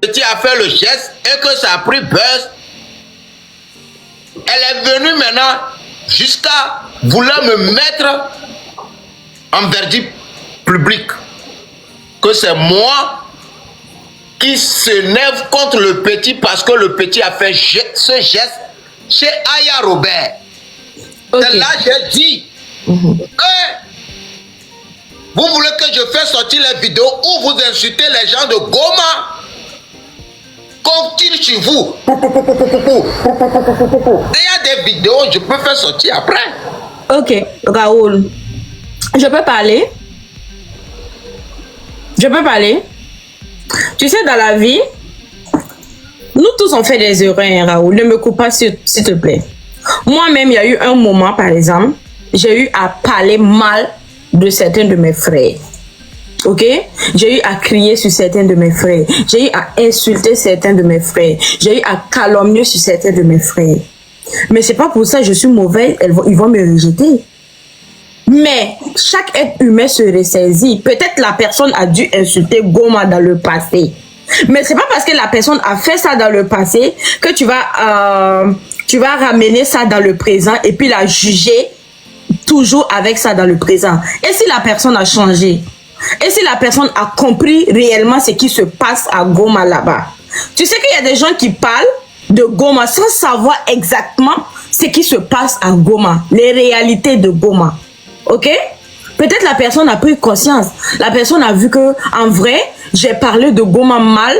petit a fait le geste et que ça a pris buzz, elle est venue maintenant jusqu'à vouloir me mettre en verdict public que c'est moi qui s'énerve contre le petit parce que le petit a fait ce geste chez Aya Robert. Okay. C'est là que j'ai dit vous voulez que je fasse sortir les vidéos où vous insultez les gens de Goma, qu'on tire sur vous. Il y a des vidéos, je peux faire sortir après. Ok, Raoul, je peux parler? Je peux parler? Tu sais, dans la vie, nous tous on fait des erreurs, hein, Raoul. Ne me coupe pas, s'il te plaît. Moi-même, il y a eu un moment, par exemple, j'ai eu à parler mal de certains de mes frères. Ok? J'ai eu à crier sur certains de mes frères. J'ai eu à insulter certains de mes frères. J'ai eu à calomnier sur certains de mes frères. Mais c'est pas pour ça que je suis mauvaise, ils vont me rejeter. Mais chaque être humain se ressaisit. Peut-être la personne a dû insulter Goma dans le passé. Mais c'est pas parce que la personne a fait ça dans le passé que tu vas ramener ça dans le présent et puis la juger toujours avec ça dans le présent. Et si la personne a changé? Et si la personne a compris réellement ce qui se passe à Goma là-bas? Tu sais qu'il y a des gens qui parlent de Goma sans savoir exactement ce qui se passe à Goma, les réalités de Goma. Ok? Peut-être la personne a pris conscience. La personne a vu que, en vrai, j'ai parlé de Goma mal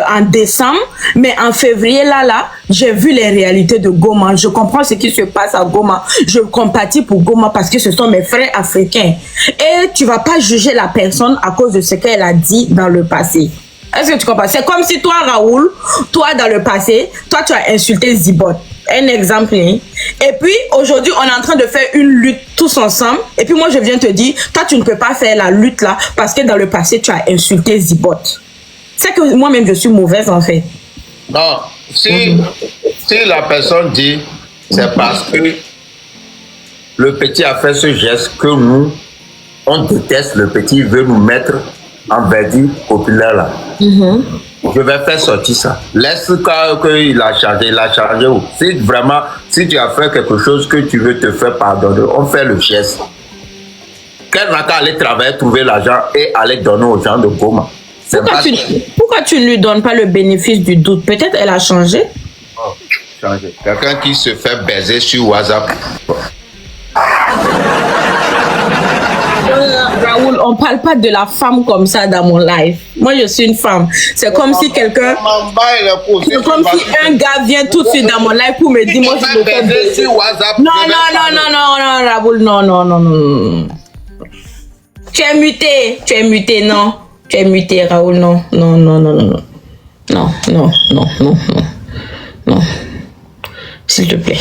en décembre, mais en février, là, j'ai vu les réalités de Goma. Je comprends ce qui se passe à Goma. Je compatis pour Goma parce que ce sont mes frères africains. Et tu vas pas juger la personne à cause de ce qu'elle a dit dans le passé. Est-ce que tu comprends? C'est comme si toi, Raoul, toi, dans le passé, toi, tu as insulté Zibot. Un exemple. Hein? Et puis, aujourd'hui, on est en train de faire une lutte tous ensemble. Et puis, moi, je viens te dire, toi, tu ne peux pas faire la lutte là parce que dans le passé, tu as insulté Zibot. C'est que moi-même, je suis mauvaise, en fait. Non, si la personne dit, c'est parce que le petit a fait ce geste que nous, on déteste le petit, il veut nous mettre en verdict populaire là. Je vais faire sortir ça. Laisse qu'il a changé où? Si vraiment, si tu as fait quelque chose que tu veux te faire pardonner, on fait le geste. Qu'elle n'a qu'à aller travailler, trouver l'argent et aller donner aux gens de Goma. Pourquoi tu ne lui donnes pas le bénéfice du doute? Peut-être elle a changé. Oh, changé. Quelqu'un qui se fait baiser sur WhatsApp. Raoul, on parle pas de la femme comme ça dans mon live. Moi, je suis une femme. C'est comme si quelqu'un... C'est comme si un gars vient tout de suite dans mon live pour me dire, moi, je me fais baiser sur WhatsApp. Non, Raoul, non. Tu es muté, non. Tu es muté, Raoul, non. Non. S'il te plaît.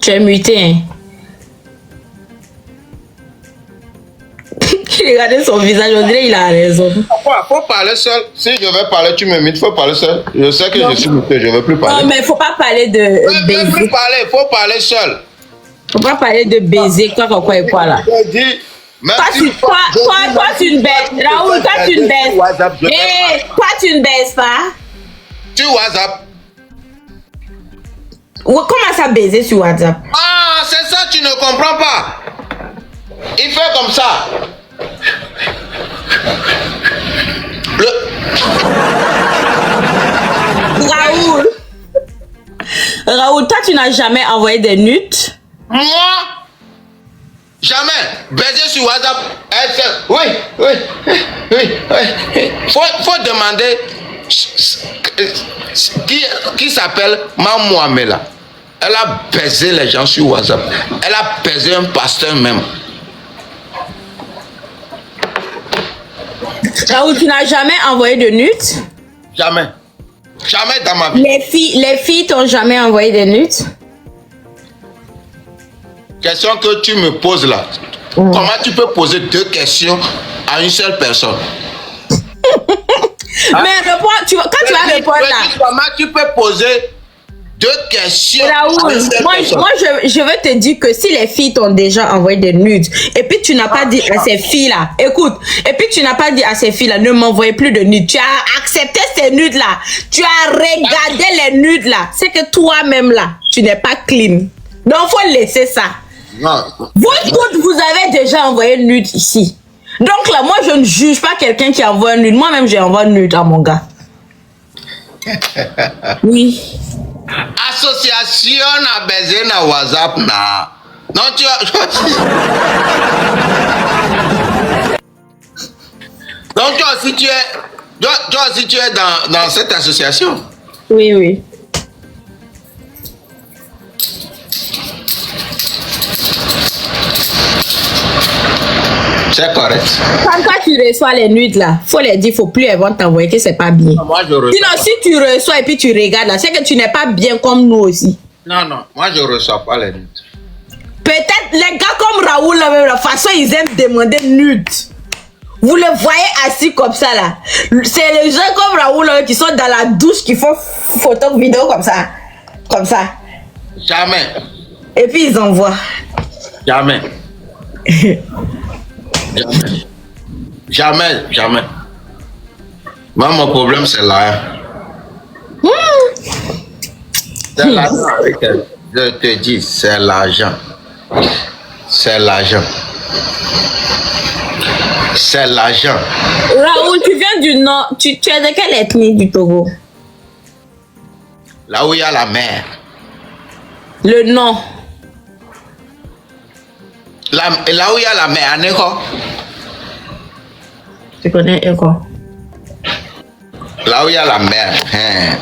Tu es muté, hein? Regardez son visage, on dirait qu'il a raison. Faut parler seul. Si je vais parler, tu me mutes, faut parler seul. Je sais que je suis muté, je ne veux plus parler. Non, mais il ne faut pas parler de baiser. Je ne veux plus parler, faut parler seul. Faut pas parler de baiser, quoi là. Je dis, toi, tu ne baises. Raoul, toi, tu ne baises. Toi, tu ne baises pas. Sur WhatsApp. Comment ça baiser sur WhatsApp? Ah, c'est ça, tu ne comprends pas. Il fait comme ça. Raoul, toi, tu n'as jamais envoyé des nudes? Moi? Jamais. Baiser sur WhatsApp. Oui. Faut demander qui s'appelle Mamou Amela. Elle a baisé les gens sur WhatsApp. Elle a baisé un pasteur même. Raoul, tu n'as jamais envoyé de nudes? Jamais. Jamais dans ma vie. Les filles t'ont jamais envoyé des nudes? Question que tu me poses là. Comment tu peux poser deux questions à une seule personne? Mais n'importe là. Comment tu peux poser 2 questions? Raoul, moi je veux te dire que si les filles t'ont déjà envoyé des nudes et puis tu n'as pas dit à ces filles-là, écoute, et puis tu n'as pas dit à ces filles-là, ne m'envoyez plus de nudes. Tu as accepté ces nudes-là. Tu as regardé les nudes-là. C'est que toi-même là, tu n'es pas clean. Donc faut laisser ça. Non. Vous toutes, vous avez déjà envoyé une nude ici. Donc là, moi je ne juge pas quelqu'un qui envoie un nude. Moi-même j'ai envoyé une nude à mon gars. Oui. Association a besoin de WhatsApp na. Non, donc toi aussi tu es dans cette association. Oui, oui. C'est correct. Quand toi tu reçois les nudes là, faut les dire, faut plus elles vont t'envoyer que c'est pas bien. Moi je reçois. Sinon si tu reçois et puis tu regardes là, c'est que tu n'es pas bien comme nous aussi. Non, moi je reçois pas les nudes. Peut-être les gars comme Raoul là, même la façon ils aiment demander nudes. Vous le voyez assis comme ça là. C'est les gens comme Raoul là, qui sont dans la douche qui font photo vidéo comme ça. Comme ça. Jamais. Et puis ils envoient. Jamais. Jamais. Moi, mon problème, c'est l'argent. C'est l'argent avec elle. Je te dis, c'est l'argent. C'est l'argent. C'est l'argent. Raoul, tu viens du nord. Tu es de quelle ethnie du Togo? Là où il y a la mer. Le nom. Là où il y a la mer, à Neko. Tu connais quoi? Là où il y a la mer. Hein.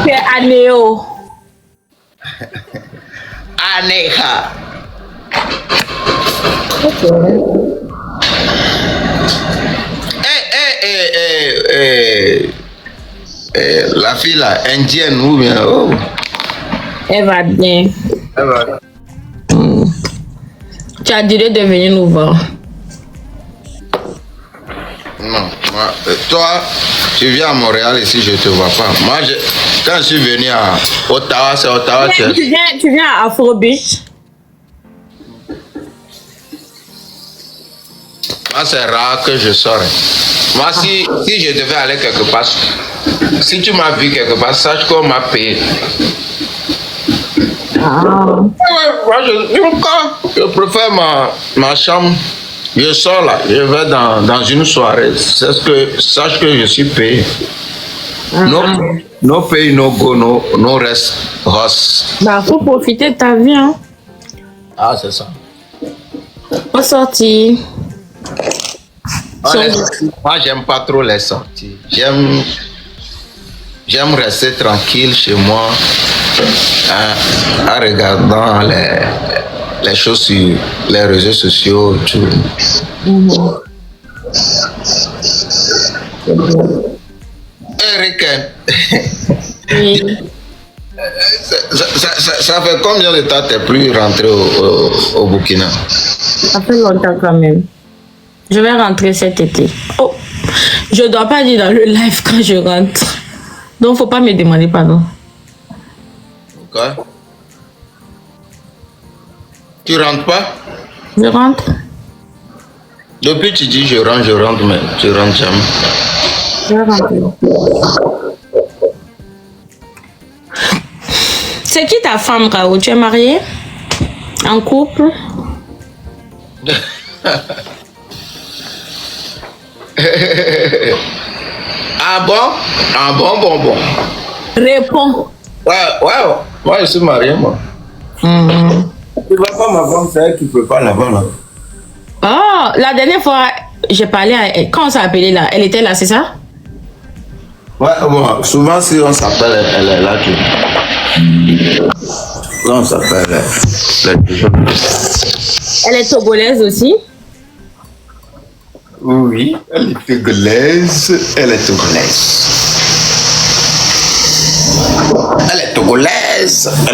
C'est à Néo. Aneka. La fille là, indienne ou bien. Oh. Elle va bien. Elle va. Tu as dit de venir nous voir. Non, moi, toi, tu viens à Montréal ici, je te vois pas. Moi, quand je suis venu à Ottawa, c'est Ottawa. Tu viens à Afrobeat. Moi, c'est rare que je sors. Moi, si je devais aller quelque part, si tu m'as vu quelque part, sache qu'on m'a payé. Ouais, moi, je préfère ma chambre. Je sors là, je vais dans une soirée. Sache que je suis payé. No pay, no go, no rest, Ross. Bah, faut profiter de ta vie, hein. Ah, c'est ça. Faut sortir. Moi, j'aime pas trop les sorties. J'aime rester tranquille chez moi en regardant les choses sur les réseaux sociaux. Tout. Eric, Oui. ça fait combien de temps t'es plus rentré au Burkina? Ça fait longtemps quand même. Je vais rentrer cet été. Oh, je dois pas dire dans le live quand je rentre. Donc, faut pas me demander pardon. Ok. Tu rentres pas? Je rentre. Depuis tu dis je rentre, mais tu rentres jamais. Je vais rentrer. C'est qui ta femme, Raoul? Tu es marié? En couple? Ah bon. Réponds. Ouais. Moi, je suis marié, moi. Tu vas pas m'avoir, c'est elle qui peut pas là-bas, là. Oh, la dernière fois, j'ai parlé à elle. Quand on s'est appelé là, elle était là, c'est ça? Ouais, bon, souvent, si on s'appelle, elle est là. Là, on s'appelle, Elle est togolaise aussi? Oui, elle est togolaise. Elle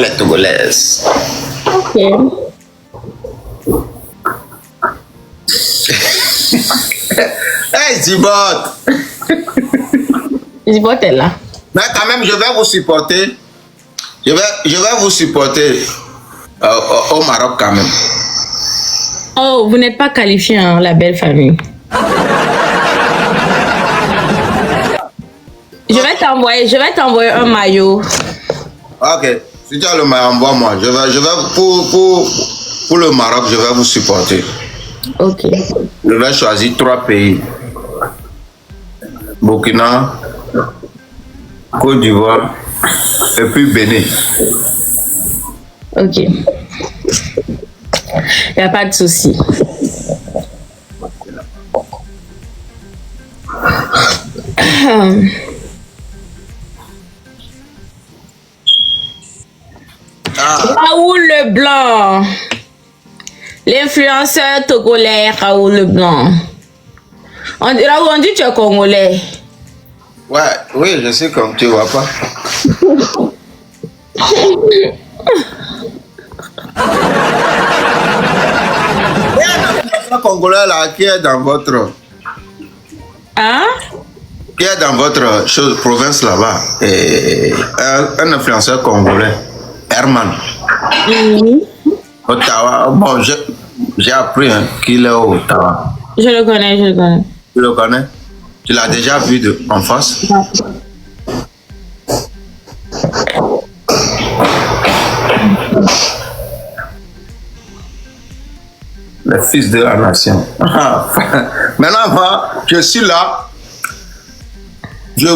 est togolaise. Ok. Hey, Zibote. Zibote est là. Mais quand même, je vais vous supporter. Je vais vous supporter au Maroc quand même. Oh, vous n'êtes pas qualifié, hein, la belle famille. Je vais t'envoyer un maillot. Ok. Si tu as le maillot, envoie-moi. Je vais pour le Maroc, je vais vous supporter. Ok. Je vais choisir 3 pays. Burkina, Côte d'Ivoire et puis Bénin. Ok. Il n'y a pas de souci. Raoul Leblanc. L'influenceur togolais Raoul Leblanc. Raoul, on dit que tu es congolais. Ouais, oui, je sais comme tu vois pas. Il y a un influenceur congolais là qui est dans votre... Hein? Qui est dans votre province là-bas. Un influenceur congolais. Herman. Ottawa. Bon, j'ai appris hein, qu'il est au Ottawa. Je le connais. Tu le connais? Tu l'as déjà vu en face? Le fils de la nation. Maintenant, moi, je suis là. J'ai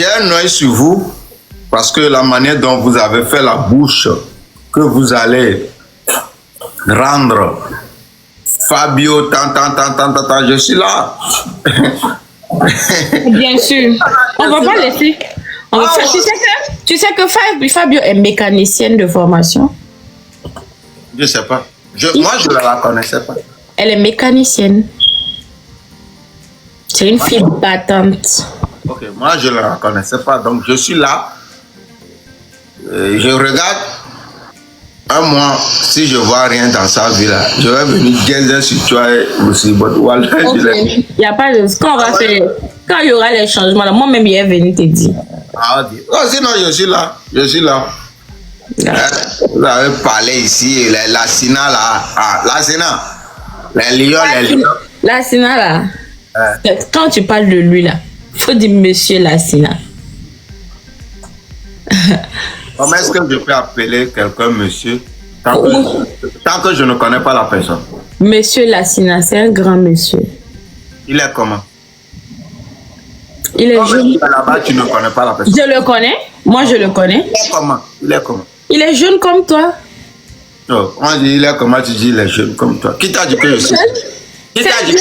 un œil sur vous parce que la manière dont vous avez fait la bouche que vous allez rendre Fabio, je suis là. Bien sûr. On va pas laisser. Tu sais que Fabio est mécanicienne de formation. Je sais pas. Moi, je ne la connaissais pas. Elle est mécanicienne. C'est une fille battante. Ok, moi, je ne la connaissais pas. Donc, je suis là. Je regarde. Un mois, si je vois rien dans sa vie là, je vais venir gagner sur toi aussi. Voilà, il n'y a pas de... Quand on va faire... Quand il y aura les changements, là, moi-même, il est venu te dire. Ah, ok. Oh, sinon, je suis là. Vous avez parlé ici, la Sina là. Ah, la Sina. Les lions. La Sina là. Quand tu parles de lui là, il faut dire monsieur la Sina. Comment est-ce que je peux appeler quelqu'un monsieur tant que je ne connais pas la personne? Monsieur Lassina, c'est un grand monsieur. Il est comment? Il est jeune. Là-bas, tu ne connais pas la personne. Je le connais. Moi, je le connais. Il est comment? Il est jeune comme toi. Oh, on dit il est comment, tu dis il est jeune comme toi. Qui t'a dit que je suis? Qui t'a dit?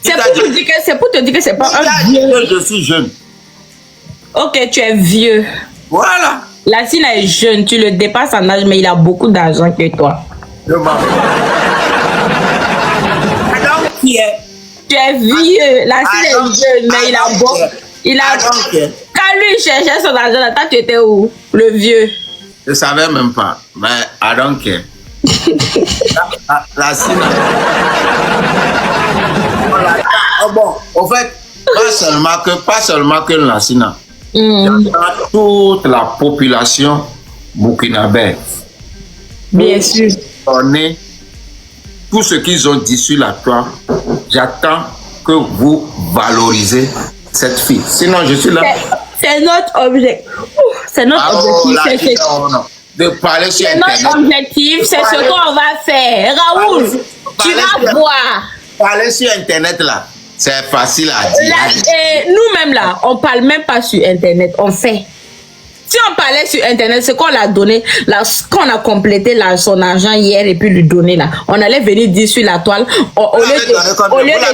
C'est pour te dire que c'est pas un vieux. Je suis jeune. Ok, tu es vieux. Voilà. Lassina est jeune, tu le dépasses en âge, mais il a beaucoup d'argent que toi. Tu es vieux. Lassina est jeune, mais il a beaucoup. Quand lui cherchait son argent, là, toi tu étais où? Le vieux. Je ne savais même pas, mais I don't care. Lassina. Bon, en fait, pas seulement que Lassina. Toute la population burkinabé. Bien sûr. Donner tout ce qu'ils ont dit sur la toile. J'attends que vous valorisez cette fille. Sinon, je suis là. C'est notre objectif. C'est notre objectif. De parler sur Internet. Notre objectif, c'est ce qu'on va faire. Raoul, tu vas voir. Parler sur Internet là. C'est facile à dire. Nous-mêmes là, on parle même pas sur Internet, on fait. Si on parlait sur Internet, ce qu'on l'a donné, qu'on a complété son argent hier et puis lui donner là, on allait venir dire sur la toile, au lieu de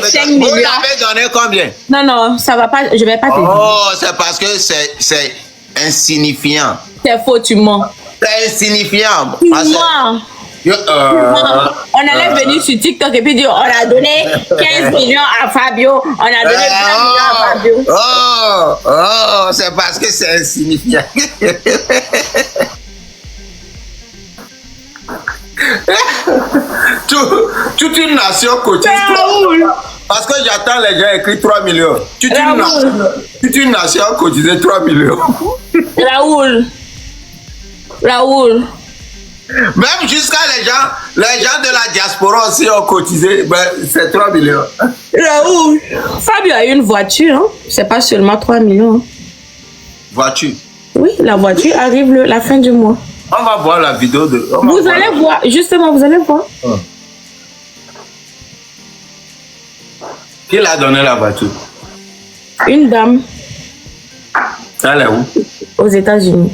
5 millions. Vous l'avez donné combien? Non, ça va pas, je vais pas te dire. Oh, c'est parce que c'est insignifiant. C'est faux, tu mens. C'est insignifiant. Tu mens. On allait venir sur TikTok et puis dire on a donné 15 millions à Fabio, on a donné 20 millions à Fabio. Oh, c'est parce que c'est insignifiant. Toute une nation cotise. Parce que j'attends les gens écrits 3 millions. Tu une nation cotisé 3 millions. Raoul. Même jusqu'à les gens de la diaspora aussi ont cotisé, ben, c'est 3 millions. Raoul. Fabio a une voiture, hein? C'est pas seulement 3 millions. Hein. Voiture? Oui, la voiture arrive la fin du mois. On va voir la vidéo de... Vous allez voir, justement, vous allez voir. Qui l'a donné la voiture? Une dame. Elle est où? Aux États-Unis.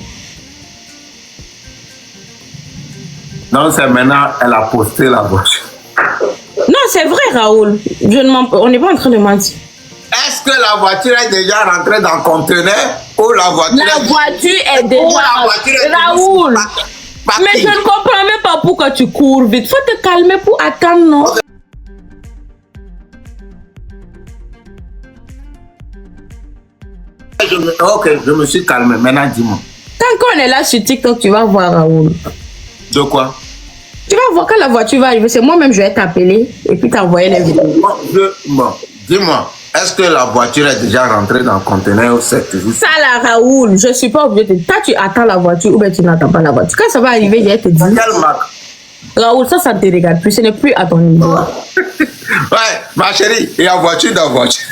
Donc c'est maintenant, elle a posté la voiture. Non, c'est vrai, Raoul. On n'est pas en train de mentir. Est-ce que la voiture est déjà rentrée dans le conteneur ou la voiture est déjà... Raoul, mais je ne comprends même pas pourquoi tu cours vite. Faut te calmer pour attendre, non? Ok, je me suis calmé. Maintenant, dis-moi. Tant qu'on est là sur TikTok, tu vas voir, Raoul. De quoi? Tu vas voir quand la voiture va arriver. C'est moi-même, je vais t'appeler et puis t'envoyer les vidéos. Bon, dis-moi. Est-ce que la voiture est déjà rentrée dans le conteneur ou c'est toujours... Ça là, Raoul, je suis pas obligée de te dire. Toi, tu attends la voiture ou bien tu n'attends pas la voiture. Quand ça va arriver, je vais te dire. Quelle marque? Raoul, ça ne te regarde plus. Ce n'est plus à ton niveau. Ouais, ma chérie, il y a voiture dans voiture.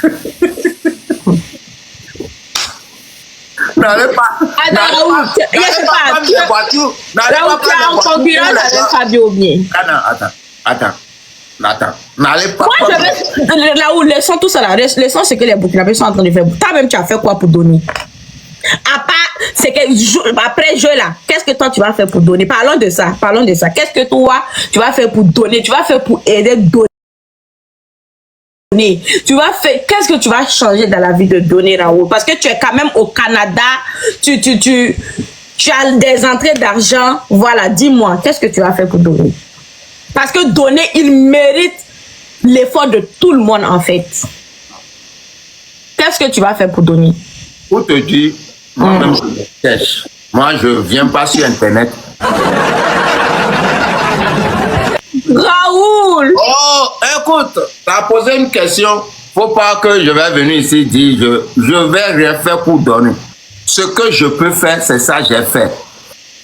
N'allez pas. Attends, Raoul, je sais pas. Raoul, tu es en concurrence avec Fabio bien. Attends. N'allez pas. Moi, je vais. Raoul, laissons tout ça là. Laissons ce que les Burkinabés sont en train de faire. Toi-même, tu as fait quoi pour donner? À part, c'est que après jeu là, qu'est-ce que toi tu vas faire pour donner? Parlons de ça. Qu'est-ce que toi tu vas faire pour donner? Tu vas faire pour aider donner? Tu vas faire, qu'est-ce que tu vas changer dans la vie de donner, Raoul? Parce que tu es quand même au Canada, tu as des entrées d'argent. Voilà, dis-moi, qu'est-ce que tu vas faire pour donner? Parce que donner, il mérite l'effort de tout le monde en fait. Qu'est-ce que tu vas faire pour donner? Pour te dire, moi-même, je me cherche. Moi, je ne viens pas sur Internet. Raoul! Oh, écoute, tu as posé une question. Faut pas que je vais venir ici dire je vais rien faire pour donner. Ce que je peux faire, c'est ça que j'ai fait.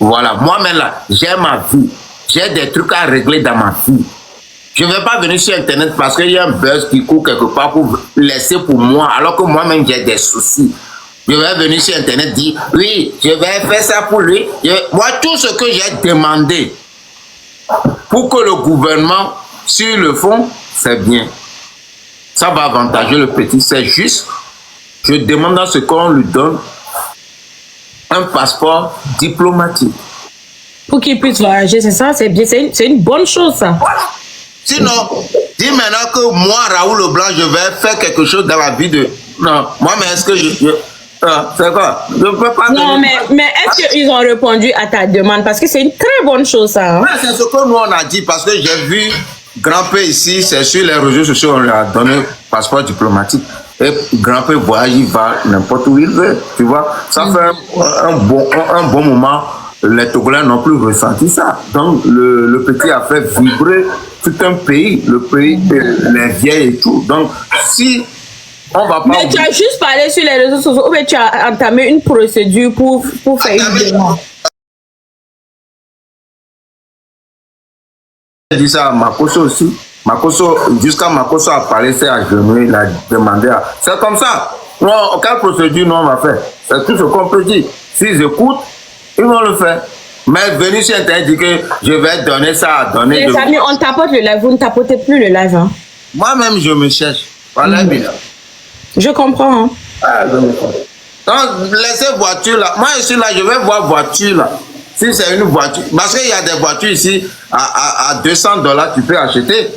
Voilà, moi-même là, j'ai ma vie. J'ai des trucs à régler dans ma vie. Je ne vais pas venir sur Internet parce qu'il y a un buzz qui court quelque part pour laisser pour moi, alors que moi-même j'ai des soucis. Je vais venir sur Internet dire, oui, je vais faire ça pour lui. Moi, tout ce que j'ai demandé pour que le gouvernement, sur le fond, c'est bien. Ça va avantager le petit, c'est juste. Je demande à ce qu'on lui donne un passeport diplomatique. Pour qu'il puisse voyager, c'est ça, c'est bien, c'est une bonne chose ça. Voilà. Sinon, dis maintenant que moi, Raoul Leblanc, je vais faire quelque chose dans la vie de... Non, moi, mais est-ce que c'est quoi? Je ne peux pas... Non, mais est-ce qu'ils ont répondu à ta demande? Parce que c'est une très bonne chose, ça. Hein? Ouais, c'est ce que nous, on a dit, parce que j'ai vu Grand-Père ici, c'est sur les réseaux sociaux, on lui a donné passeport diplomatique. Et Grand-Père voyage, il va n'importe où il veut, tu vois. Ça fait un bon moment. Les Togolais n'ont plus ressenti ça. Donc, le petit a fait vibrer tout un pays, le pays, les vieilles et tout. Donc, si on va pas... Mais tu as juste parlé sur les réseaux sociaux ou bien tu as entamé une procédure pour faire une demande? J'ai dit ça à Makoso aussi. Jusqu'à Makoso a parlé, c'est à genoux, il a demandé à... C'est comme ça. Non, quelle procédure nous on va faire? C'est tout ce qu'on peut dire. S'ils écoutent, ils vont le faire. Mais venir sur Internet dire que je vais donner ça à donner... Les amis, on tapote le live, vous ne tapotez plus le live. Hein? Moi-même, je me cherche. Voilà, Je comprends. Hein? Ah, donc, laissez voiture là. Moi, je suis là, je vais voir voiture là. Si c'est une voiture, parce qu'il y a des voitures ici à $200, tu peux acheter.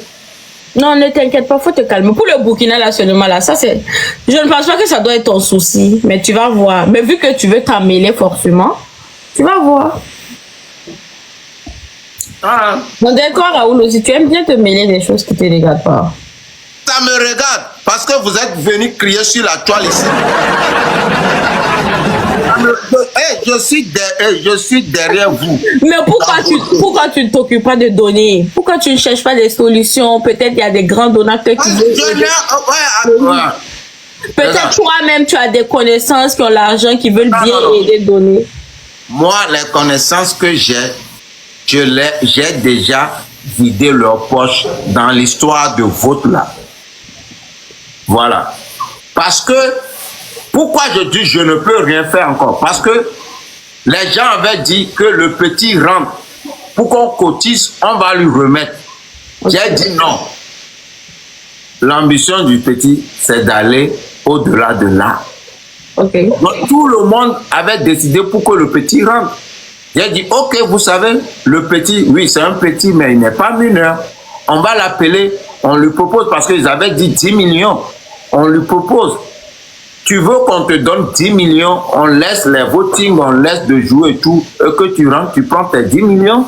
Non, ne t'inquiète pas, faut te calmer. Pour le Burkina, là, seulement là, ça c'est... Je ne pense pas que ça doit être ton souci, mais tu vas voir. Mais vu que tu veux t'en mêler forcément, tu vas voir. Ah. Donc, toi, Raoul, aussi, tu aimes bien te mêler des choses qui ne te regardent pas. Ça me regarde, parce que vous êtes venu crier sur la toile ici. Hey, je suis derrière vous. Mais pourquoi tu ne t'occupes pas de donner? Pourquoi tu ne cherches pas des solutions? Peut-être il y a des grands donateurs qui veulent. Peut-être toi-même, tu as des connaissances qui ont l'argent, qui veulent bien aider, donner. Moi, les connaissances que j'ai déjà vidé leurs poches dans l'histoire de vote là. Voilà. Parce que, pourquoi je dis je ne peux rien faire encore? Parce que les gens avaient dit que le petit rentre. Pour qu'on cotise, on va lui remettre. J'ai dit non. L'ambition du petit, c'est d'aller au-delà de là. Donc, tout le monde avait décidé pour que le petit rentre. J'ai dit, ok, vous savez, le petit, oui, c'est un petit, mais il n'est pas mineur. On va l'appeler, on lui propose, parce qu'ils avaient dit 10 millions. On lui propose, tu veux qu'on te donne 10 millions, on laisse les votings, on laisse de jouer et tout, et que tu rentres, tu prends tes 10 millions.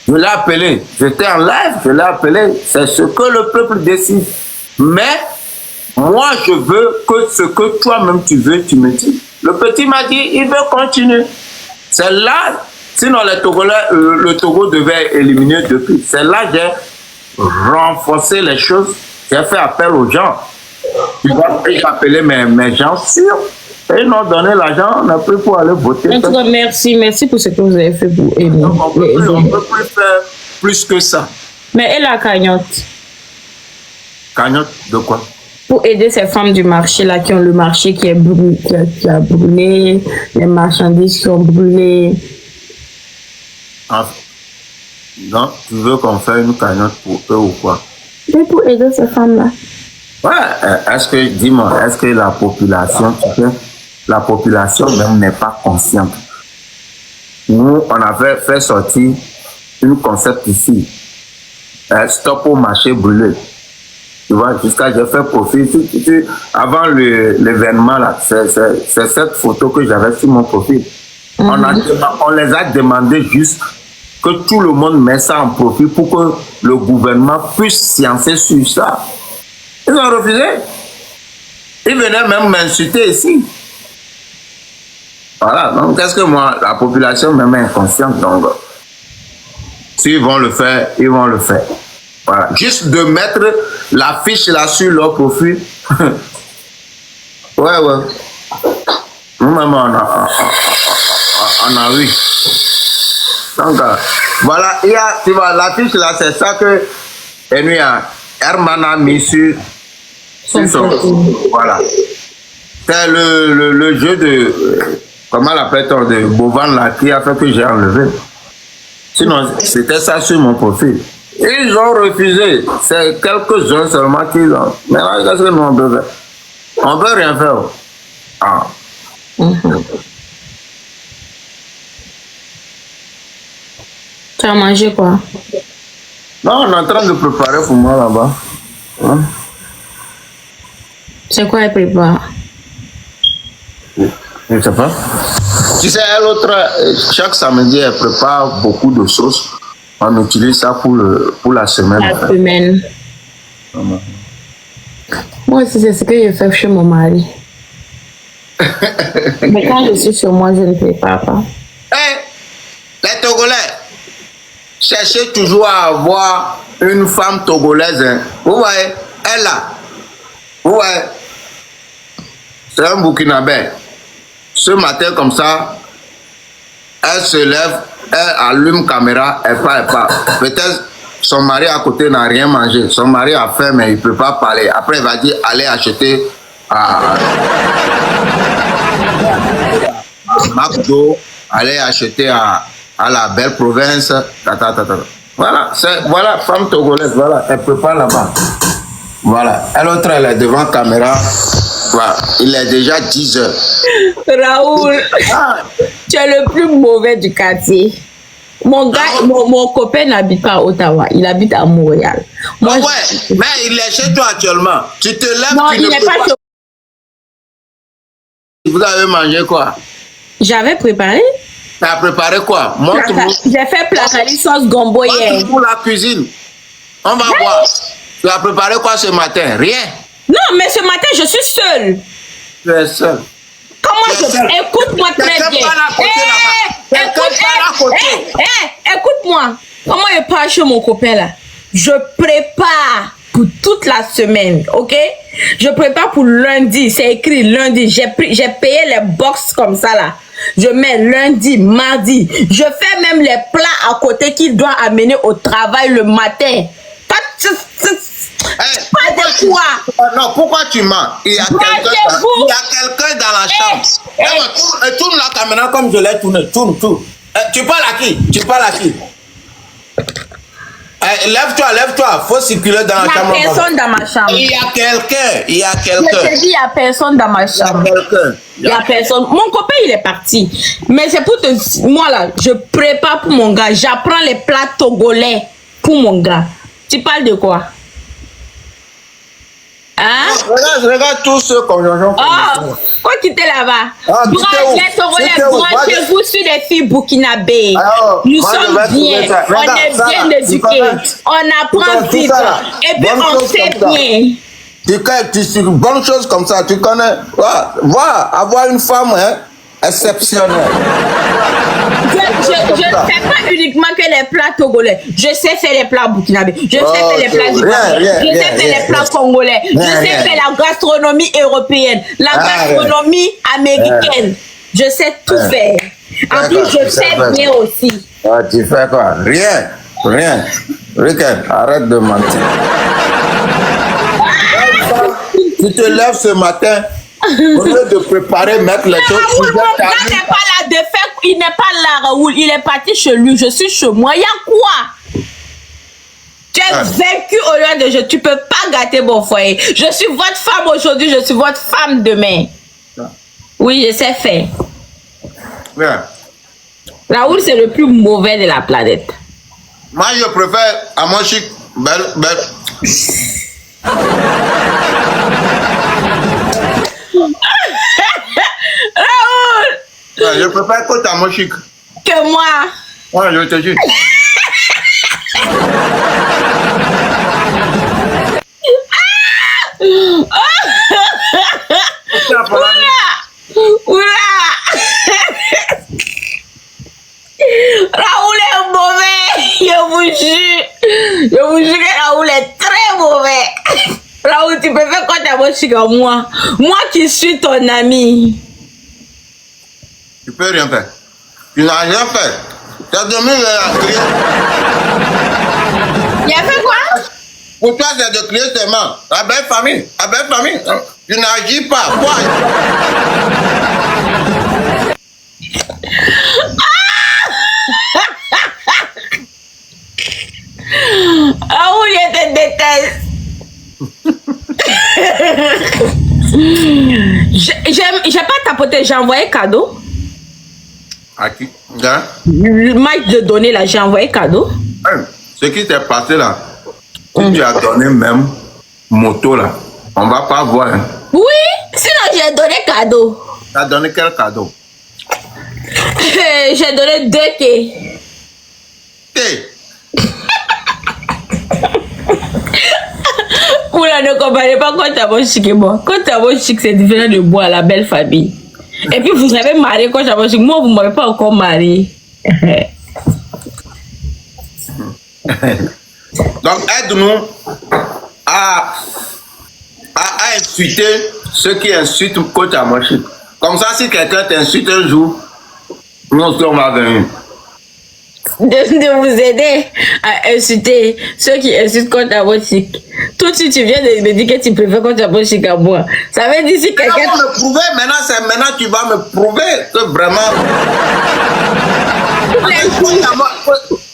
Je l'ai appelé, j'étais en live, je l'ai appelé, c'est ce que le peuple décide. Mais, moi, je veux que ce que toi-même tu veux, tu me dis. Le petit m'a dit, il veut continuer. C'est là, sinon les Togolais, le Togo devait éliminer depuis. C'est là que j'ai renforcé les choses. J'ai fait appel aux gens. J'ai appelé mes gens sûrs. Et ils m'ont donné l'argent, on a pris pour aller voter. En tout cas, merci pour ce que vous avez fait pour aider. On ne peut plus faire plus que ça. Mais et la cagnotte? Cagnotte de quoi? Pour aider ces femmes du marché là qui ont le marché qui est brûlé, qui a brûlé, les marchandises qui ont brûlé. Ah, non, tu veux qu'on fasse une cagnotte pour eux ou quoi? Mais pour aider ces femmes là. Ouais, est-ce que, dis-moi, est-ce que la population, tu sais, la population même n'est pas consciente? Nous, on avait fait sortir une concept ici, stop au marché brûlé. Tu vois, jusqu'à j'ai fait profil. Avant l'événement, là, c'est cette photo que j'avais sur mon profil. On les a demandé juste que tout le monde mette ça en profil pour que le gouvernement puisse sciencer sur ça. Ils ont refusé. Ils venaient même m'insulter ici. Voilà, donc qu'est-ce que moi, la population même est inconsciente. Donc, s'ils vont le faire, ils vont le faire. Voilà. Juste de mettre la fiche là sur leur profil. Ouais. Nous-mêmes, on a vu. Donc, voilà, il y a, tu vois, la fiche là, c'est ça que Herman a mis sur son. Voilà. C'est le jeu de. Comment l'appelle-t-on, de Bovan là, qui a fait que j'ai enlevé. Sinon, c'était ça sur mon profil. Ils ont refusé. C'est quelques-uns seulement qui ont. Mais là, qu'est-ce que nous on peut faire? On ne peut rien faire. Ah. Tu as mangé quoi? Non, on est en train de préparer pour moi là-bas. Hein? C'est quoi elle prépare? Je ne sais pas. Tu sais, chaque samedi, elle prépare beaucoup de sauces. On utilise ça pour la semaine. La semaine. Moi aussi, c'est ce que je fais chez mon mari. Mais quand je suis chez moi, je ne prépare pas. Hey, les Togolais, cherchez toujours à avoir une femme togolaise. Hein. Vous voyez, elle là. Vous voyez, c'est un Burkinabé. Ce matin, comme ça, elle se lève, elle allume caméra, elle part. Peut-être son mari à côté n'a rien mangé. Son mari a faim, mais il ne peut pas parler. Après, il va dire, allez acheter à McDo, allez acheter à la belle province. Voilà, femme togolaise, voilà, elle prépare là-bas. Voilà, l'autre, elle est devant caméra. Voilà, il est déjà 10 heures. Raoul, tu es le plus mauvais du quartier. Mon gars, mon copain n'habite pas à Ottawa, il habite à Montréal. Moi, mais il est chez toi actuellement. Tu te lèves, non, il n'est pas chez... Vous avez mangé quoi? J'avais préparé. Tu as préparé quoi? J'ai fait placali sauce gombo hier. Pour la cuisine. On va voir. Tu as préparé quoi ce matin? Rien. Non, mais ce matin, je suis seule. Tu es seule. Comment écoute-moi très bien. Écoute-moi. Comment je pars chez mon copain là? Je prépare pour toute la semaine, ok? Je prépare pour lundi. C'est écrit lundi. J'ai payé les box comme ça là. Je mets lundi, mardi. Je fais même les plats à côté qu'il doit amener au travail le matin. Pas de quoi. Non, pourquoi tu mens? Il y a quelqu'un dans la chambre. Tourne la caméra comme je l'ai tourné. Tourne. Tu parles à qui? Lève-toi. Faut circuler dans la chambre. Il n'y a personne dans ma chambre. Il y a quelqu'un. Je te dis, il n'y a personne dans ma chambre. Il n'y a personne. Mon copain, il est parti. Mais c'est pour te dire, moi là, je prépare pour mon gars. J'apprends les plats togolais pour mon gars. Tu parles de quoi? Hein? Regarde tous ceux qu'on a. Oh, quoi quitter là-bas? Branchez vous sur les filles burkinabées. Nous sommes bien, on est bien éduqués, on apprend vite et puis on sait bien. Tu sais, bonne chose comme ça, tu connais. Voilà, avoir une femme exceptionnelle. Je ne fais pas uniquement que les plats togolais. Je sais faire les plats burkinabés. Je sais faire les plats zimbabwéens. Je sais faire les plats congolais. Je sais faire la gastronomie européenne, la gastronomie américaine. Je sais tout faire. En plus, je sais bien aussi. Tu fais quoi? Rien. Riken, arrête de mentir. Tu te lèves ce matin. Au lieu de préparer, mettre les choses. Raoul, mon gars n'est pas là de faire. Il n'est pas là, Raoul. Il est parti chez lui. Je suis chez moi. Il y a quoi? Tu es vaincu au lieu de jeu. Tu peux pas gâter mon foyer. Je suis votre femme aujourd'hui. Je suis votre femme demain. Oui, je sais faire. Raoul, c'est le plus mauvais de la planète. Moi, je préfère à mon chic. Raoul! Je préfère que t'as mon chic. Que moi. Ouais, je te dis. Oula! Raoul est mauvais. Je vous jure que Raoul est très mauvais. Raoul, tu peux faire quoi ta mon chic à moi? Moi qui suis ton ami. Tu peux rien faire. Tu n'as rien fait. Tu as donné la clé. Il a fait quoi? Pour toi, c'est de crier seulement. La belle famille. Tu n'agis pas. Quoi? Raoul, je te déteste. J'ai pas tapoté, j'ai envoyé cadeau. À qui? Hein? Le match de donner là, j'ai envoyé cadeau. Ce qui s'est passé là, si tu as donné même moto là, on va pas voir. Hein. Oui, sinon j'ai donné cadeau. Tu as donné quel cadeau? J'ai donné 2 thés. Thé. Oula, ne comparez pas quand t'as mon chic et moi. Quand t'as mon chic, c'est différent de moi, la belle famille. Et puis vous avez marié quand t'as mon chic. Moi, vous ne m'avez pas encore marié. Donc, aide-nous à insulter ceux qui insultent Coach Amochic. Comme ça, si quelqu'un t'insulte un jour, nous on va venir. De vous aider à insulter ceux qui insultent Coach Amochic. Tout de suite, tu viens de me dire que tu préfères Coach Amochic à moi. Ça veut dire si quelqu'un... Maintenant, me prouver, maintenant tu vas me prouver que vraiment...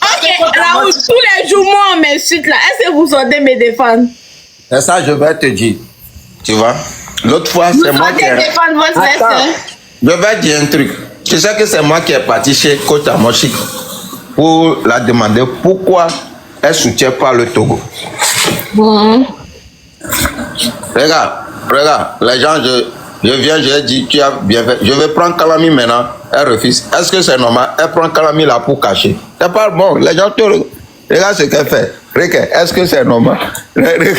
Ok, Raoul, tous les jours, moi, on m'insulte là. Est-ce que vous sortez me défendre? C'est ça, je vais te dire. Tu vois? L'autre fois, c'est moi qui... défendre votre frère. Je vais dire un truc. Tu sais que c'est moi qui est parti chez Coach Amochic pour la demander pourquoi elle ne soutient pas le Togo. Regarde, les gens, je viens, je dis, tu as bien fait. Je vais prendre Kalami maintenant. Elle refuse. Est-ce que c'est normal? Elle prend Kalami là pour cacher. C'est pas bon. Les gens te regarde ce qu'elle fait. Regarde, est-ce que c'est normal? Elle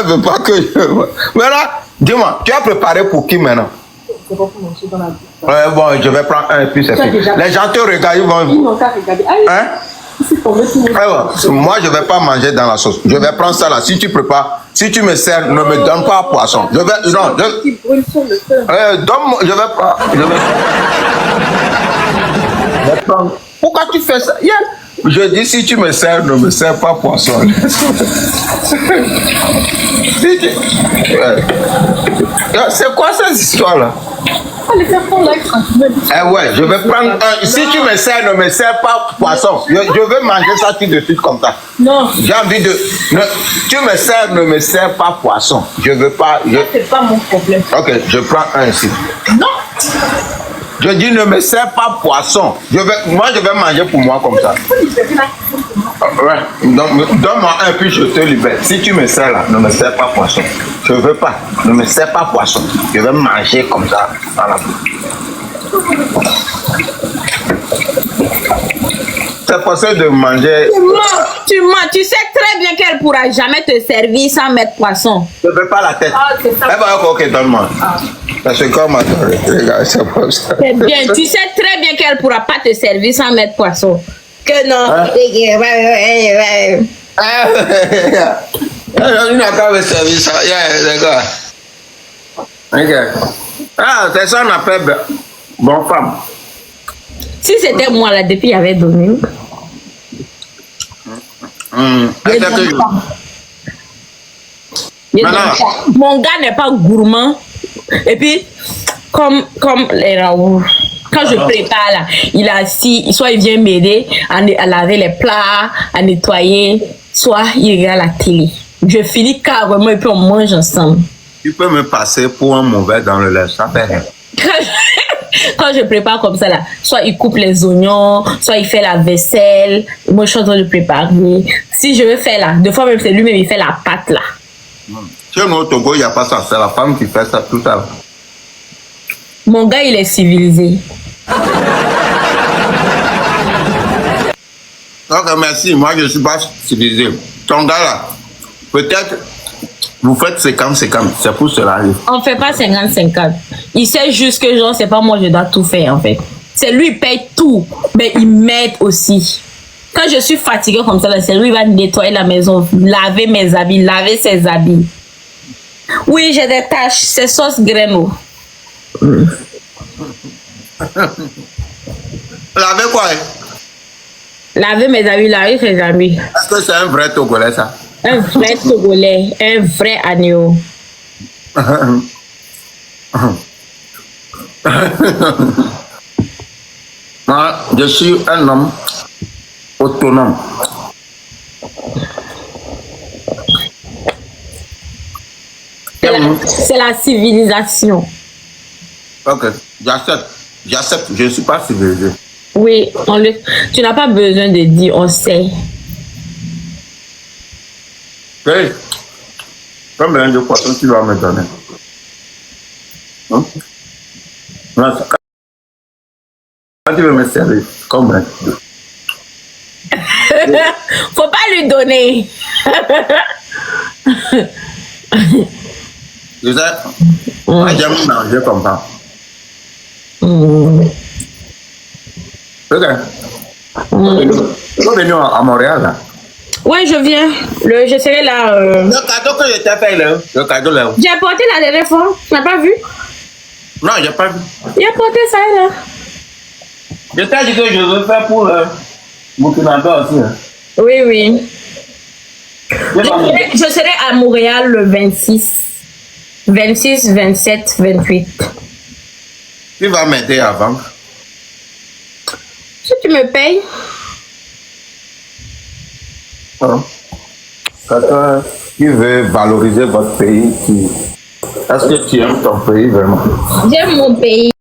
veut pas que je... Maintenant, dis-moi, tu as préparé pour qui maintenant? c'est pas pour manger dans la bouche. Ouais, bon, je vais prendre un et puis c'est fini. Les gens te regardent, ils vont... Ils n'ont qu'à regarder. Hein? Moi, je vais pas manger dans la sauce. Je vais prendre ça là. Si tu prépares, si tu me sers, ne me donne pas poisson. Je vais... Non, donne-moi... Je vais prendre... Je vais prendre... Pourquoi tu fais ça? Yeah. Je dis, si tu me sers, ne me sers pas poisson. C'est quoi cette histoire-là? Eh ouais, je vais prendre un. Si tu me sers, ne me sers pas poisson. Je veux manger ça tout de suite comme ça. Non. J'ai envie de. Tu me sers, ne me sers pas poisson. Je veux pas. C'est pas mon problème. Ok, je prends un ici. Non. Je dis, ne me sers pas poisson. Moi, je vais manger pour moi comme ça. Ouais. Donne-moi un, puis je te libère. Si tu me sers là, ne me sers pas poisson. Je veux pas. Ne me sers pas poisson. Je vais manger comme ça dans la bouche. C'est possible de manger. Tu mens. Tu sais très bien qu'elle pourra jamais te servir sans mettre poisson. Je ne veux pas la tête. Ah, c'est ça. Eh ben, ok, donne-moi. Parce que comme regarde, c'est pas ça. C'est bien. Tu sais très bien qu'elle pourra pas te servir sans mettre poisson. Que non. Hein? Il n'a qu'à me servir ça. D'accord. Ok. Ah, c'est ça qu'on appelle bonne femme. Si c'était moi là, depuis, il avait donné. Mon gars n'est pas gourmand. Et puis, comme les Raoul, quand je prépare là, il est assis, soit il vient m'aider à laver les plats, à nettoyer, soit il regarde la télé. Je finis carrément et puis on mange ensemble. Tu peux me passer pour un mauvais dans le lait, ça fait rien. Quand je prépare comme ça là, soit il coupe les oignons, soit il fait la vaisselle, moi je suis en train de préparer. Si je veux faire là, deux fois même c'est lui-même il fait la pâte là. Chez nous au Togo, il n'y a pas ça, c'est la femme qui fait ça tout ça. Mon gars il est civilisé. Ok, merci, moi je ne suis pas civilisé. Ton gars là, peut-être vous faites 50-50, c'est pour cela. On fait pas 50-50. Il sait juste que genre c'est pas moi je dois tout faire en fait. C'est lui il paye tout, mais il m'aide aussi. Quand je suis fatiguée comme ça, c'est lui qui va nettoyer la maison, laver mes habits, laver ses habits. Oui, j'ai des tâches, c'est sauce Greno. Laver quoi? Laver mes habits, laver ses habits. Est-ce que c'est un vrai Togolais ça? Un vrai Togolais, un vrai agneau. Moi, je suis un homme autonome. C'est la civilisation. Ok, j'accepte, je ne suis pas civilisé. Oui, tu n'as pas besoin de dire, on sait. Hey, combien de poissons tu vas me donner? Hein? Quand tu veux me servir, combien? Faut pas lui donner. Je sais, moi j'aime manger comme ça. Ok. Tu vas venir à Montréal là? Ouais, je viens. Je serai là. Le cadeau que je t'ai fait là. Le cadeau là. J'ai apporté la dernière fois. Tu n'as pas vu? Non, j'ai pas vu. J'ai apporté ça là. Je t'ai dit que je veux faire pour Burkina aussi. Hein. Oui, oui. Je serai à Montréal le 26. 26, 27, 28. Tu vas m'aider à vendre. Si tu me payes. Hein? Quelqu'un qui veut valoriser votre pays, est-ce que tu aimes ton pays vraiment? J'aime mon pays.